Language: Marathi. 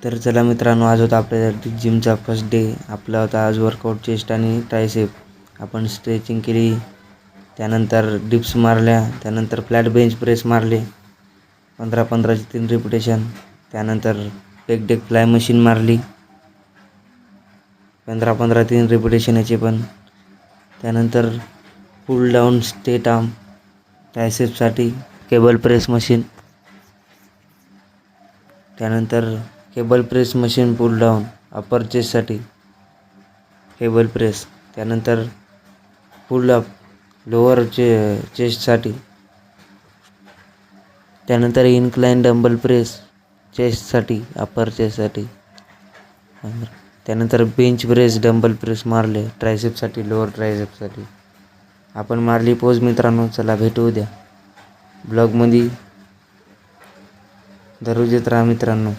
तर चला मित्रांनो, आज होता आपल्या जिमचा फर्स्ट डे. आपला होता आज वर्कआउट चेस्ट आणि ट्रायसेप. आपण स्ट्रेचिंग केली, त्यानंतर डिप्स मारल्या, त्यानंतर फ्लॅट बेंच प्रेस मारले 15-15ची 3 रिपिटेशन. त्यानंतर लेग डेक फ्लाय मशीन मारली 15-15 3 रिपिटेशन याची पण. त्यानंतर पुल डाऊन स्टेट आर्म ट्रायसेपसाठी केबल प्रेस मशीन. त्यानंतर cable press machine pull down upper चेस्टसाठी केबल प्रेस. त्यानंतर पुल अप लोअर चेस्टसाठी. त्यानंतर इन्क्लाइन डंबल प्रेस चेस्टसाठी अपर चेस्टसाठी. त्यानंतर बेंच प्रेस डंबल प्रेस मारले ट्रायसेपसाठी लोअर ट्रायसेपसाठी. आपण मारली पोज मित्रांनो. चला भेटू उद्या ब्लॉगमध्ये. दररोज येत राहा मित्रांनो.